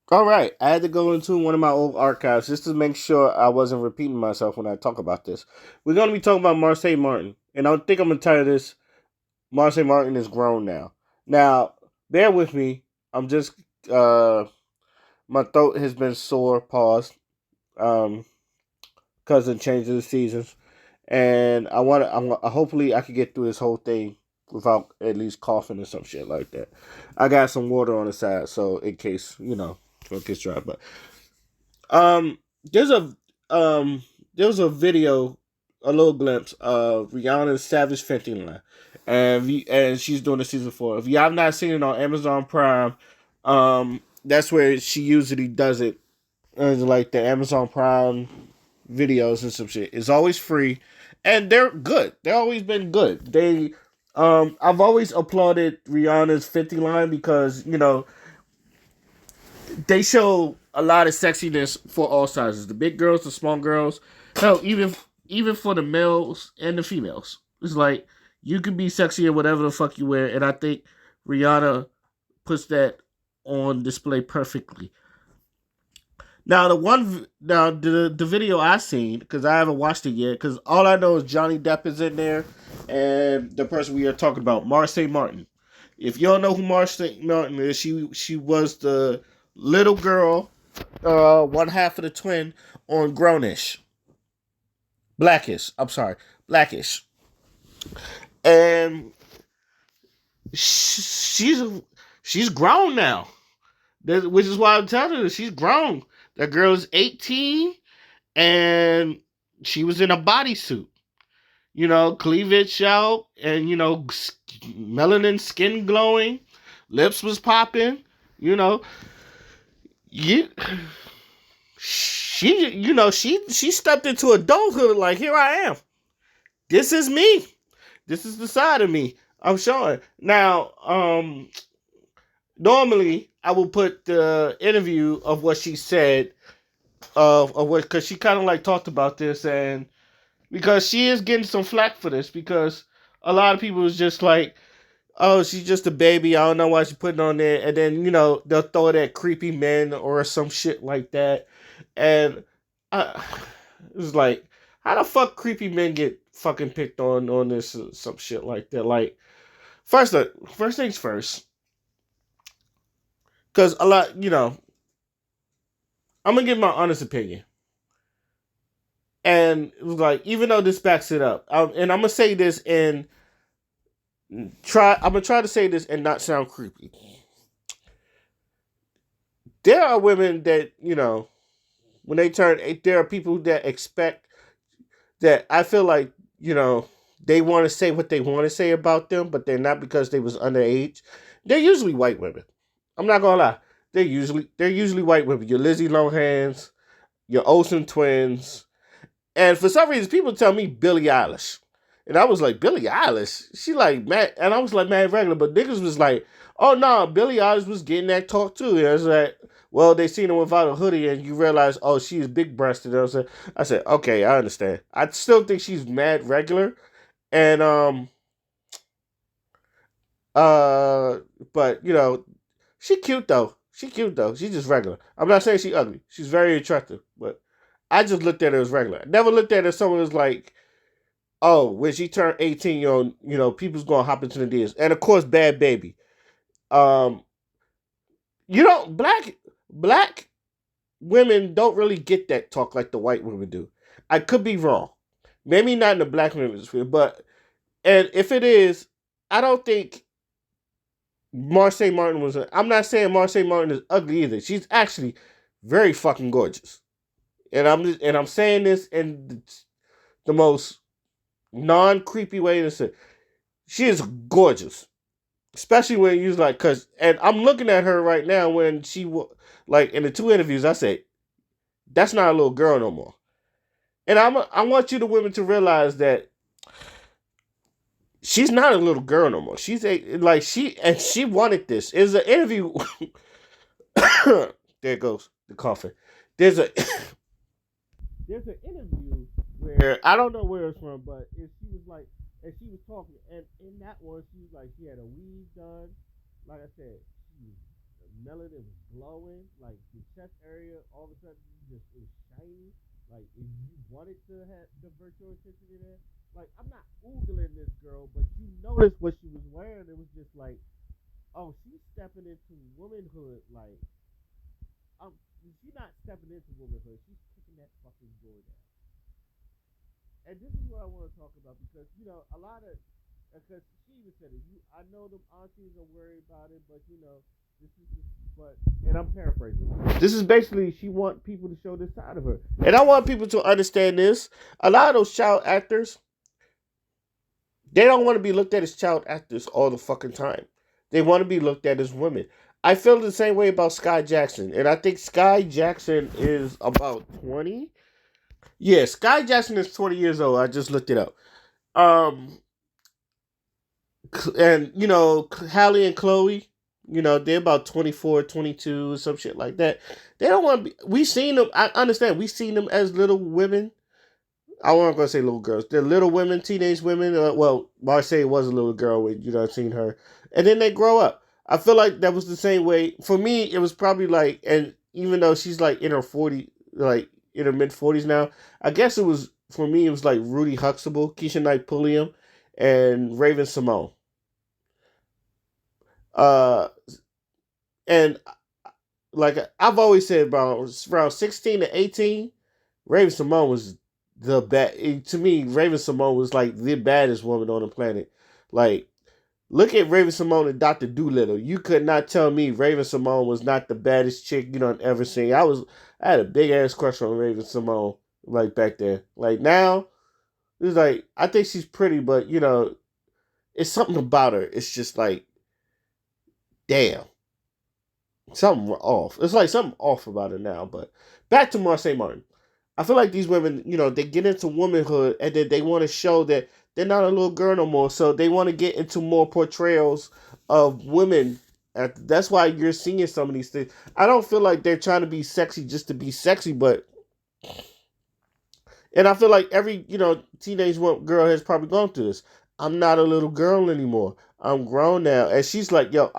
All right, I had to go into one of my old archives just to make sure I wasn't repeating myself when I talk about this. We're going to be talking about Marsai Martin, and I think I'm going to tell you this. Marsai Martin is grown now. Now, bear with me. I'm just, my throat has been sore, paused, because of the change of the seasons. And hopefully I can get through this whole thing without at least coughing or some shit like that. I got some water on the side, so in case, it gets dry. But Um, there's a um, there was a video, a little glimpse of Rihanna's Savage Fenty line, and she's doing the season 4. If you have not seen it on Amazon Prime, that's where she usually does it. Like the Amazon Prime videos and some shit. It's always free, and they're good. They've always been good. I've always applauded Rihanna's Fenty line because they show a lot of sexiness for all sizes. The big girls, the small girls, hell, even for the males and the females. It's like you can be sexy in whatever the fuck you wear, and I think Rihanna puts that on display perfectly. Now the video I seen because I haven't watched it yet because all I know is Johnny Depp is in there, and the person we are talking about, Marsai Martin. If you don't know who Marsai Martin is, she was the little girl, one half of the twin on Grownish, Blackish. I'm sorry, Blackish, and she's she's grown now. Which is why I'm telling her she's grown. That girl is 18 and she was in a bodysuit. Cleavage out and melanin skin glowing, lips was popping. You know, you she stepped into adulthood like here I am. This is me. This is the side of me I'm showing. Now, normally I will put the interview of what she said of what because she kind of like talked about this and because she is getting some flack for this because a lot of people is just like, oh, she's just a baby. I don't know why she's putting on there, and then they'll throw that creepy men or some shit like that, and uh, it's like, how the fuck creepy men get fucking picked on this some shit like that? Like, first things first, because a lot, I'm gonna give my honest opinion. And it was like, even though this backs it up, and I'm gonna say this and I'm gonna try to say this and not sound creepy. There are women that when they turn, there are people that expect that I feel like they want to say what they want to say about them, but they're not because they was underage. They're usually white women. I'm not gonna lie. They're usually white women. Your Lizzie Lohans, your Olsen twins, and for some reason people tell me Billie Eilish. And I was like, Billie Eilish? She like, man, and I was like, man, regular. But niggas was like, oh no, Billie Eilish was getting that talk too. And I was like, well, they seen her without a hoodie and you realize, oh, she's big breasted. I said, okay, I understand. I still think she's mad regular. And uh but she cute though. She cute though. She's just regular. I'm not saying she ugly. She's very attractive. But I just looked at her as regular. I never looked at her as someone who's like, oh, when she turned 18, people's gonna hop into the DMs. And of course, Bad Baby. Um, black women don't really get that talk like the white women do. I could be wrong. Maybe not in the black women's field, but and if it is, I don't think Marsai Martin was. I'm not saying Marsai Martin is ugly either. She's actually very fucking gorgeous, and I'm saying this in the most non creepy way to say. She is gorgeous. Especially when you like, cause, and I'm looking at her right now when like in the two interviews, I say that's not a little girl no more. And I want you the women to realize that she's not a little girl no more. She's she wanted this. It's an interview. There goes the coffin. There's a there's an interview where I don't know where it's from, but she was like, and she was talking, and in that one, she was like, she had a weave done. Like I said, she's melanin was glowing, like the chest area, all of a sudden just it was shiny. Like if you wanted to have divert your attention to that, like I'm not oogling this girl, but you noticed what she was wearing. It was just like, oh, she's stepping into womanhood. Like, um, she's not stepping into womanhood. She's kicking that fucking door down. And this is what I want to talk about because a lot of because she even said it. I know the aunties are worried about it, but this is just, but and I'm paraphrasing. This is basically she want people to show this side of her, and I want people to understand this. A lot of those child actors, they don't want to be looked at as child actors all the fucking time. They want to be looked at as women. I feel the same way about Sky Jackson, and I think Sky Jackson is about 20. Yeah, Sky Jackson is 20 years old. I just looked it up. Um, and Hallie and Chloe, they're about 24, 22, some shit like that. They don't want to be. We seen them. I understand. We seen them as little women. I wasn't gonna say little girls. They're little women, teenage women. Well, Marseille was a little girl when I've seen her, and then they grow up. I feel like that was the same way for me. It was probably like, and even though she's like in her 40, like in her mid 40s now, I guess it was for me. It was like Rudy Huxtable, Keisha Knight Pulliam, and Raven Simone. Uh, and like I've always said, about around 16 to 18, Raven Simone was the bad. To me, Raven Simone was like the baddest woman on the planet. Like, look at Raven Simone and Dr. Doolittle. You could not tell me Raven Simone was not the baddest chick ever seen. I had a big ass crush on Raven Simone like back then. Like now, it's like I think she's pretty, but it's something about her. It's just like, damn. Something off. It's like something off about it now. But back to Marsai Martin. I feel like these women, they get into womanhood and then they want to show that they're not a little girl no more. So they want to get into more portrayals of women. That's why you're seeing some of these things. I don't feel like they're trying to be sexy just to be sexy, but and I feel like every, teenage girl has probably gone through this. I'm not a little girl anymore. I'm grown now. And she's like, yo,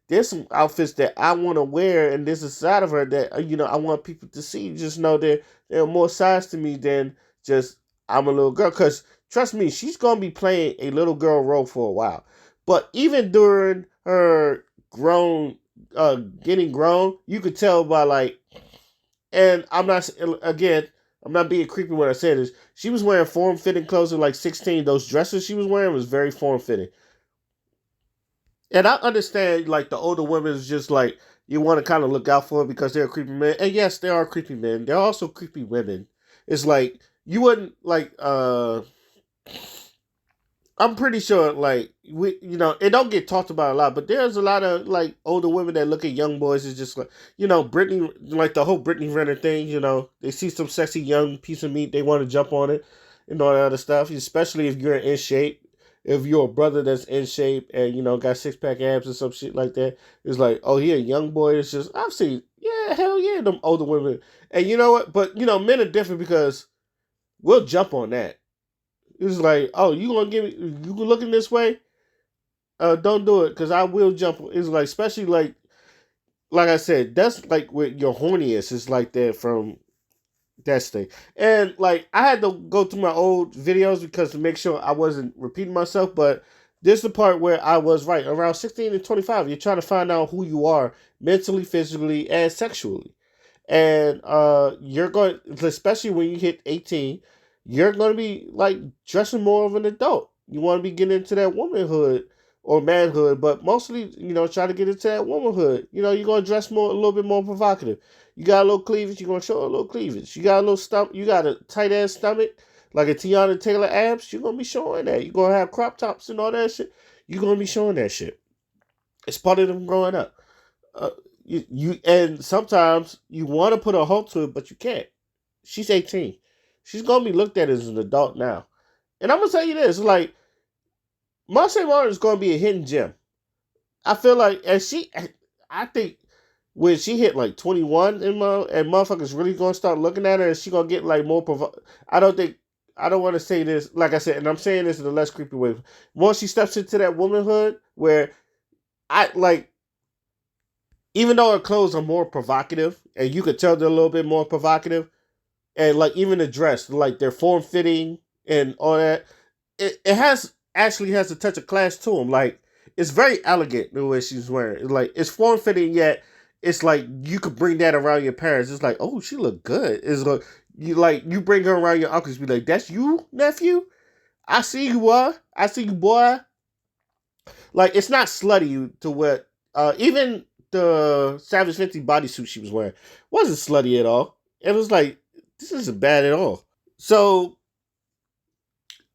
there's some outfits that I want to wear, and there's a side of her that, I want people to see. Just know that there are more sides to me than just I'm a little girl. Because trust me, she's going to be playing a little girl role for a while. But even during her getting grown, you could tell by like, and I'm not being creepy when I say this. She was wearing form fitting clothes at like 16. Those dresses she was wearing was very form fitting. And I understand like the older women is just like you want to kind of look out for it because they're creepy men. And yes, there are creepy men. There are also creepy women. It's like you wouldn't like I'm pretty sure, like it don't get talked about a lot, but there's a lot of like older women that look at young boys as just like, Brittany, like the whole Brittany Renner thing. They see some sexy young piece of meat, they want to jump on it, and all that other stuff. Especially if you're in shape, if you're a brother that's in shape and got 6-pack abs or some shit like that. It's like, oh, he a young boy. It's just I've seen, yeah, hell yeah, them older women, and you know what? But men are different because we'll jump on that. It's like, oh, you gonna give me? You looking this way? Don't do it, because I will jump. It's like, especially like I said, that's like with your horniest. It's like that from that thing, and like I had to go through my old videos because to make sure I wasn't repeating myself. But this is the part where I was right around 16 and 25. You're trying to find out who you are mentally, physically, and sexually. And you're going, especially when you hit 18, you're going to be like dressing more of an adult. You want to be getting into that womanhood or manhood, but mostly try to get into that womanhood. You're going to dress more, a little bit more provocative. You got a little cleavage, you're going to show a little cleavage. You got a little stomach, you got a tight ass stomach like a Tiana Taylor abs, you're going to be showing that. You're going to have crop tops and all that shit, you're going to be showing that shit. It's part of them growing up. uh, you and sometimes you want to put a halt to it, but you can't. She's 18. She's gonna be looked at as an adult now. And I'm gonna tell you this: like Marsai Martin is gonna be a hidden gem. I feel like, I think when she hit like 21 and motherfuckers really gonna start looking at her, and she gonna get like more. I don't think. I don't want to say this, like I said, and I'm saying this in a less creepy way. Once she steps into that womanhood, where I like Even though her clothes are more provocative, and you could tell they're a little bit more provocative, and like even the dress, like they're form fitting and all that. It has actually has a touch of class to them. Like it's very elegant the way she's wearing. It's like it's form fitting yet it's like you could bring that around your parents. It's like, oh, she look good. It's like you bring her around your uncles, be like, that's you, nephew. I see you, I see you, boy. Like it's not slutty to what even the Savage 50 bodysuit she was wearing wasn't slutty at all. It was like this isn't bad at all. So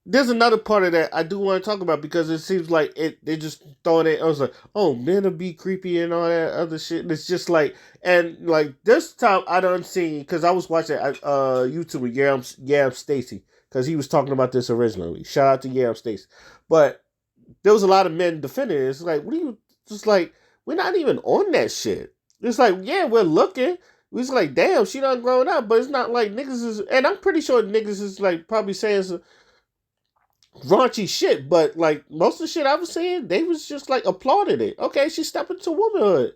there's another part of that I do want to talk about because it seems like they just throwing it. I was like, oh, men will be creepy and all that other shit. And it's just like, and like this time I done seen because I was watching YouTube with Yam Stacy because he was talking about this originally. Shout out to Yam Stacy, but there was a lot of men defending it. It's like, what are you just like? We're not even on that shit. It's like, yeah, we're looking. We was like, damn, she done grown up, but it's not like niggas is, and I'm pretty sure niggas is like probably saying some raunchy shit, but like most of the shit I was saying, they was just like applauding it. Okay, she stepped into womanhood.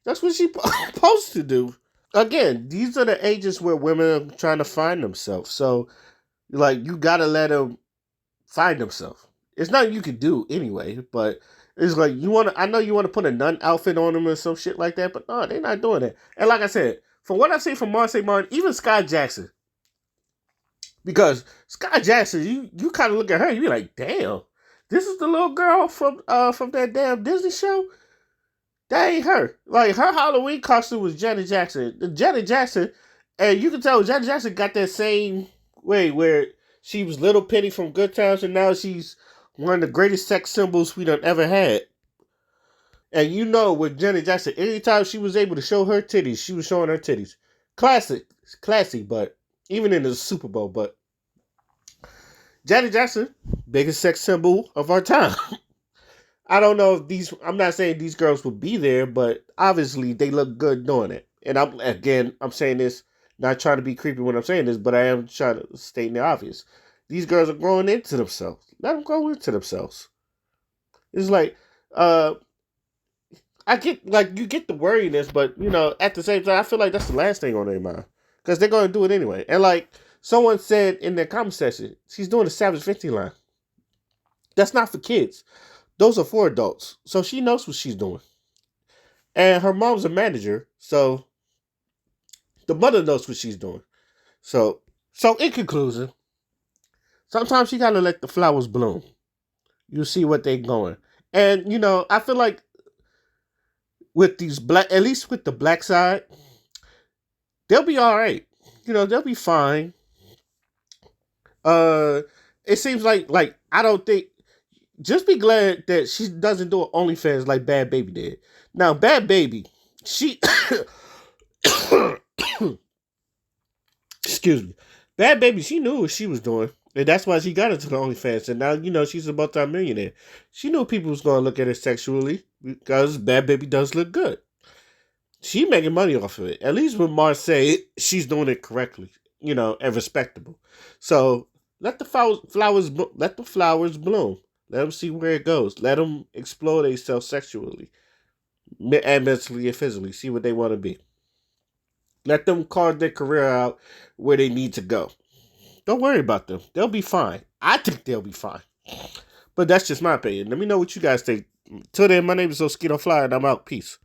That's what she supposed to do. Again, these are the ages where women are trying to find themselves. So, like, you gotta let them find themselves. It's nothing you can do anyway, but it's like you want to. I know you want to put a nun outfit on them or some shit like that, but no, they're not doing that. And like I said, from what I see from Marsai Martin, even Sky Jackson, because Sky Jackson, you kind of look at her, you be like, damn, this is the little girl from that damn Disney show. That ain't her. Like her Halloween costume was Janet Jackson. Janet Jackson, and you can tell Janet Jackson got that same way where she was Little Penny from Good Times, and now she's one of the greatest sex symbols we done ever had. And you know, with Janet Jackson, anytime she was able to show her titties, she was showing her titties. Classic, but even in the Super Bowl, but Janet Jackson, biggest sex symbol of our time. I don't know if these. I'm not saying these girls will be there, but obviously they look good doing it. And I'm saying this not trying to be creepy when I'm saying this, but I am trying to state the obvious. These girls are growing into themselves. Let them grow into themselves. It's like, I get like you get the worriness, but at the same time, I feel like that's the last thing on their mind because they're going to do it anyway. And like someone said in their comment section, she's doing the Savage 50 line. That's not for kids. Those are for adults. So she knows what she's doing. And her mom's a manager, so the mother knows what she's doing. So in conclusion, sometimes you gotta let the flowers bloom. You see what they're going. And I feel like with these black, at least with the black side, they'll be all right. They'll be fine. Uh, it seems like I don't think. Just be glad that she doesn't do an OnlyFans like Bad Baby did. Now, Bad Baby, she excuse me, Bad Baby, she knew what she was doing, and that's why she got into the OnlyFans. And now she's a multi-millionaire. She knew people was gonna look at her sexually because Bad Baby does look good. She making money off of it. At least with Marsai, she's doing it correctly, and respectable. So let the let the flowers bloom. Let them see where it goes. Let them explore themselves sexually and mentally and physically. See what they want to be. Let them carve their career out where they need to go. Don't worry about them. They'll be fine. I think they'll be fine. But that's just my opinion. Let me know what you guys think. Till then, my name is Oskito Fly, and I'm out. Peace.